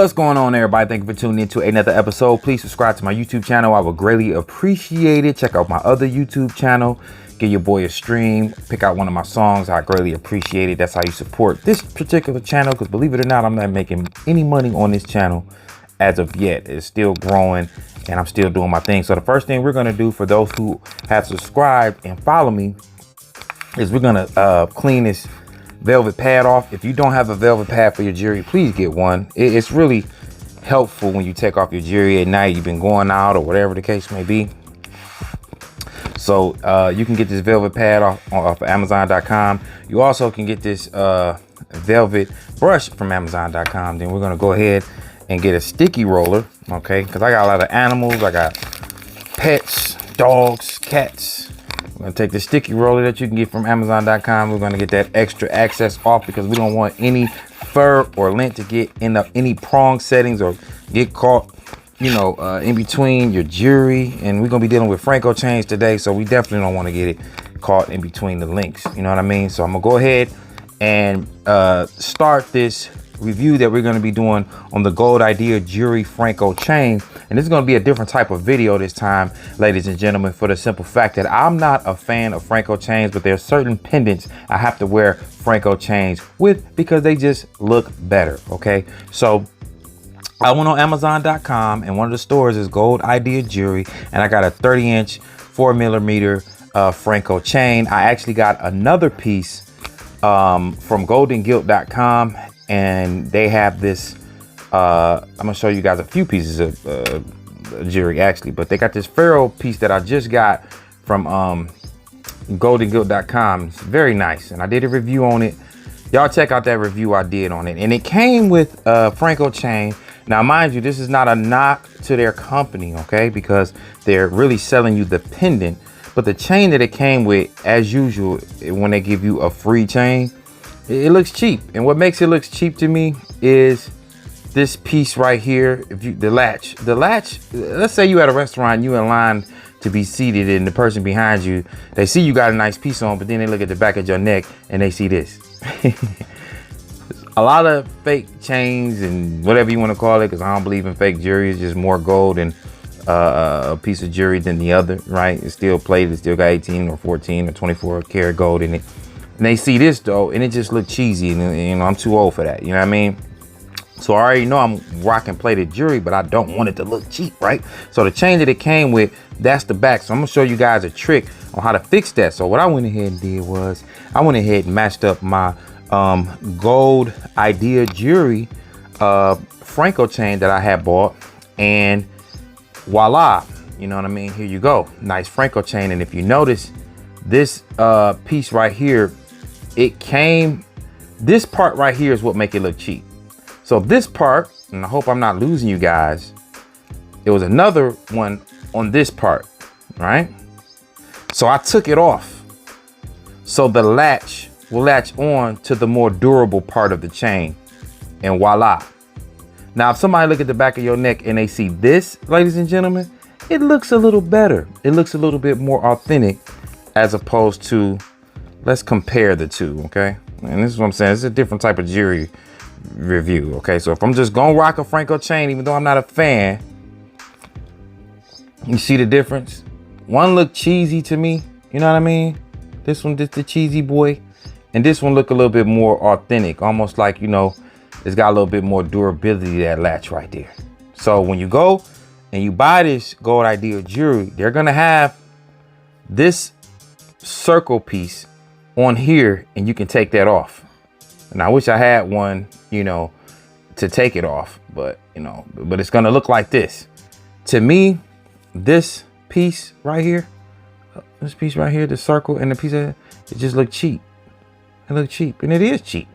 What's going on, everybody? Thank you for tuning in to another episode. Please subscribe to my YouTube channel. I would greatly appreciate it. Check out my other YouTube channel. Give your boy a stream. Pick out one of my songs. I greatly appreciate it. That's how you support this particular channel, because believe it or not, I'm not making any money on this channel as of yet. It's still growing and I'm still doing my thing. So the first thing we're going to do for those who have subscribed and follow me is we're going to clean this velvet pad off. If you don't have a velvet pad for your jewelry, please get one. It's really helpful when you take off your jewelry at night, you've been going out or whatever the case may be. So you can get this velvet pad off of Amazon.com. You also can get this velvet brush from Amazon.com. Then we're going to go ahead and get a sticky roller, okay? Because I got a lot of animals. I got pets, dogs, cats. I'm gonna take the sticky roller that you can get from Amazon.com. We're gonna get that extra access off because we don't want any fur or lint to get in any prong settings or get caught, you know, in between your jewelry. And we're gonna be dealing with Franco chains today, so we definitely don't want to get it caught in between the links. You know what I mean? So I'm gonna go ahead and start this review that we're going to be doing on the Gold Idea Jewelry Franco chain. And this is going to be a different type of video this time, ladies and gentlemen, for the simple fact that I'm not a fan of Franco chains, but there are certain pendants I have to wear Franco chains with because they just look better. Okay, so I went on Amazon.com and one of the stores is Gold Idea Jewelry, and I got a 30-inch 4mm Franco chain. I actually got another piece from goldengilt.com, and they have this I'm gonna show you guys a few pieces of jewelry actually, but they got this ferrule piece that I just got from goldengilt.com. It's very nice, and I did a review on it. Y'all check out that review I did on it, and it came with Franco chain. Now mind you, this is not a knock to their company, okay, because they're really selling you the pendant, but the chain that it came with, as usual, when they give you a free chain, it looks cheap. And what makes it look cheap to me is this piece right here. If you the latch, let's say you at a restaurant, you in line to be seated, and the person behind you, they see you got a nice piece on, but then they look at the back of your neck and they see this. A lot of fake chains and whatever you want to call it, because I don't believe in fake jewelry. It's just more gold and a piece of jewelry than the other, right? It's still plated, it still got 18 or 14 or 24 karat gold in it. And they see this though, and it just looked cheesy, and you know, I'm too old for that, you know what I mean? So I already know I'm rocking plated jewelry, but I don't want it to look cheap, right? So the chain that it came with, that's the back. So I'm gonna show you guys a trick on how to fix that. So what I went ahead and did was, I went ahead and matched up my Gold Idea Jewelry Franco chain that I had bought, and voila, you know what I mean? Here you go, nice Franco chain. And if you notice, this piece right here, it came, this part right here is what make it look cheap. So this part, and I hope I'm not losing you guys, there was another one on this part, right? So I took it off, so the latch will latch on to the more durable part of the chain, and voila. Now if somebody look at the back of your neck and they see this, ladies and gentlemen, it looks a little better. It looks a little bit more authentic, as opposed to, let's compare the two, okay? And this is what I'm saying, it's a different type of jewelry review, okay? So if I'm just gonna rock a Franco chain, even though I'm not a fan, you see the difference? One looked cheesy to me, you know what I mean? This one, just the cheesy boy, and this one look a little bit more authentic, almost like, you know, it's got a little bit more durability, that latch right there. So when you go and you buy this Gold Idea jewelry, they're gonna have this circle piece on here, and you can take that off. And I wish I had one, you know, to take it off, but you know, but it's gonna look like this. To me, this piece right here, the circle and the piece of it just look cheap. It look cheap, and it is cheap.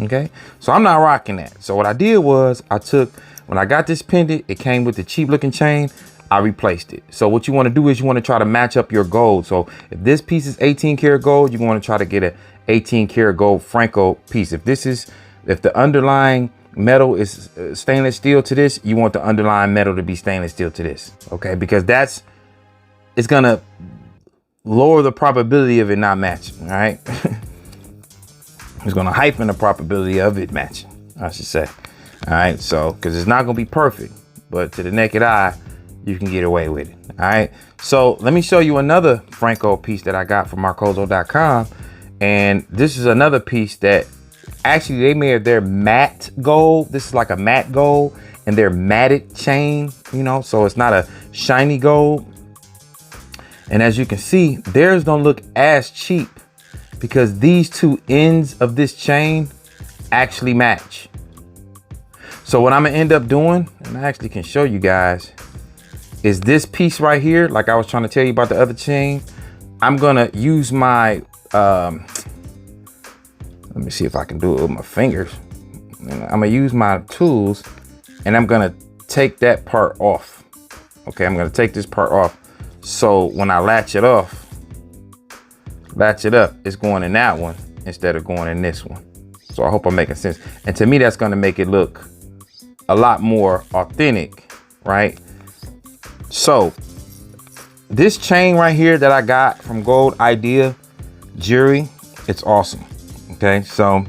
Okay, so I'm not rocking that. So what I did was, I took, when I got this pendant, it came with the cheap looking chain, I replaced it. So what you want to do is you want to try to match up your gold. So if this piece is 18 karat gold, you want to try to get a 18 karat gold Franco piece. If the underlying metal is stainless steel to this, you want the underlying metal to be stainless steel to this, okay? Because it's gonna lower the probability of it not matching, all right? It's gonna heighten the probability of it matching, I should say. All right, so because it's not gonna be perfect, but to the naked eye, you can get away with it. All right, so let me show you another Franco piece that I got from Marcozo.com, and this is another piece that actually they made their matte gold. This is like a matte gold, and they're matted chain, you know, so it's not a shiny gold. And as you can see, theirs don't look as cheap because these two ends of this chain actually match. So what I'm gonna end up doing, and I actually can show you guys, is this piece right here. Like I was trying to tell you about the other chain, I'm gonna use my, let me see if I can do it with my fingers. I'm gonna use my tools and I'm gonna take that part off. Okay, I'm gonna take this part off. So when I latch it up, it's going in that one instead of going in this one. So I hope I'm making sense. And to me, that's gonna make it look a lot more authentic, right? So this chain right here that I got from Gold Idea Jewelry, it's awesome. Okay, so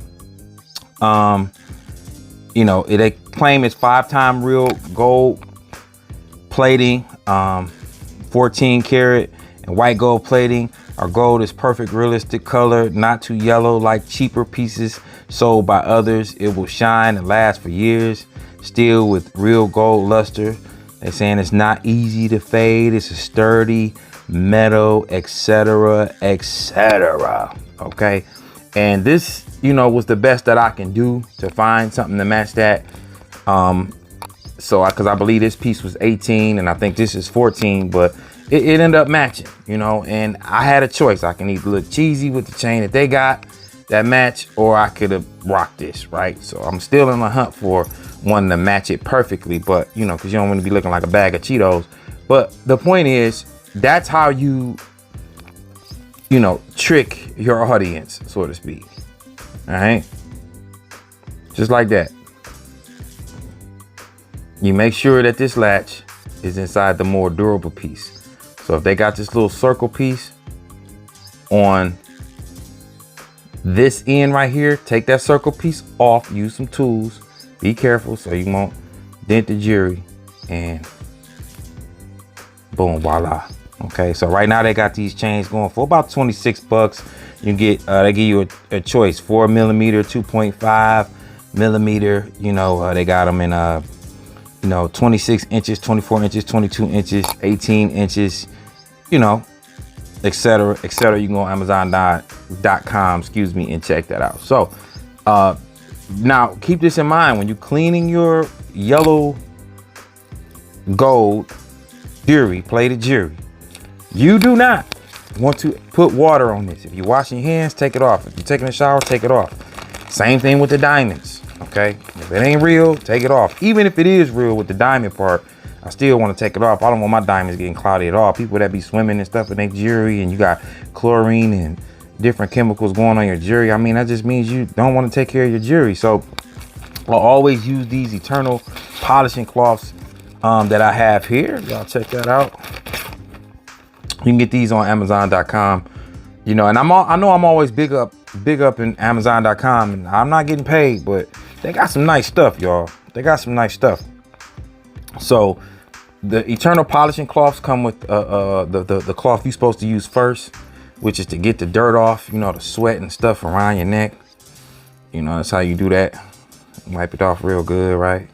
you know, they claim it's 5-time real gold plating, 14 karat and white gold plating. Our gold is perfect realistic color, not too yellow like cheaper pieces sold by others. It will shine and last for years, still with real gold luster. They're saying it's not easy to fade, it's a sturdy metal, etc, etc. Okay, and this, you know, was the best that I can do to find something to match that. So because I believe this piece was 18 and I think this is 14, but it ended up matching, you know, and I had a choice. I can either look cheesy with the chain that they got that match, or I could have rocked this, right? So I'm still in the hunt for one to match it perfectly, but you know, because you don't want to be looking like a bag of Cheetos. But the point is, that's how you know, trick your audience, so to speak. All right, just like that. You make sure that this latch is inside the more durable piece. So if they got this little circle piece on this end right here, take that circle piece off, use some tools, be careful so you won't dent the jewelry, and boom, voila. Okay, so right now they got these chains going for about 26 bucks. You can get, they give you a choice, 4mm, 2.5mm, you know, they got them in, you know, 26 inches, 24 inches, 22 inches, 18 inches, you know, etc, etc. You can go on Amazon.com, excuse me, and check that out. So now keep this in mind when you're cleaning your yellow gold jewelry, plated jewelry. You do not want to put water on this. If you're washing your hands, take it off. If you're taking a shower, take it off. Same thing with the diamonds. Okay, if it ain't real, take it off. Even if it is real with the diamond part, I still want to take it off. I don't want my diamonds getting cloudy at all. People that be swimming and stuff in their jewelry, and you got chlorine and different chemicals going on your jewelry, I mean, that just means you don't want to take care of your jewelry. So I'll always use these eternal polishing cloths that I have here. Y'all check that out. You can get these on Amazon.com. You know, and I know I'm always big up in Amazon.com, and I'm not getting paid, but they got some nice stuff, y'all. They got some nice stuff. So the eternal polishing cloths come with the cloth you're supposed to use first, which is to get the dirt off, you know, the sweat and stuff around your neck. You know, that's how you do that. Wipe it off real good, right?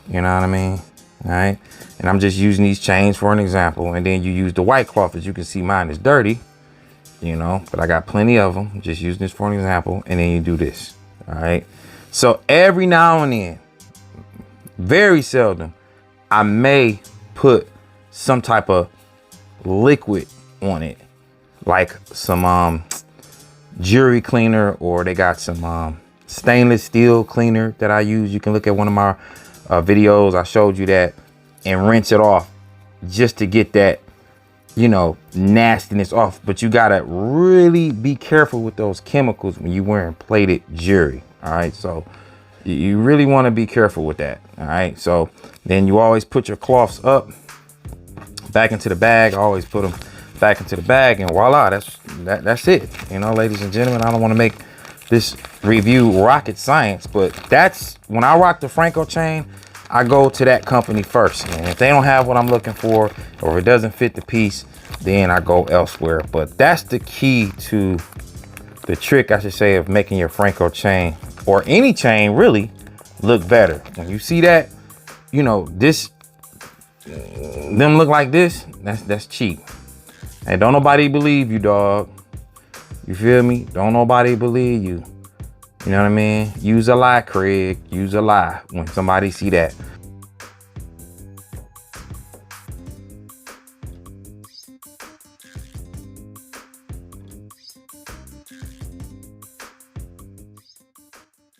You know what I mean? All right. And I'm just using these chains for an example. And then you use the white cloth. As you can see, mine is dirty, you know, but I got plenty of them. Just using this for an example. And then you do this. All right. So every now and then, very seldom, I may put some type of liquid on it, like some jewelry cleaner, or they got some stainless steel cleaner that I use. You can look at one of my videos. I showed you that, and rinse it off just to get that, you know, nastiness off. But you gotta really be careful with those chemicals when you're wearing plated jewelry. All right, so you really want to be careful with that. All right, so then you always put your cloths up back into the bag. I always put them back into the bag, and voila, that's it. You know, ladies and gentlemen, I don't want to make this review rocket science, but that's when I rock the Franco chain, I go to that company first. And if they don't have what I'm looking for, or it doesn't fit the piece, then I go elsewhere. But that's the key to the trick, I should say, of making your Franco chain, or any chain really, look better. When you see that, you know, this, them look like this, that's cheap. And don't nobody believe you, dog. You feel me? Don't nobody believe you. You know what I mean? Use a lie, Craig. Use a lie when somebody see that.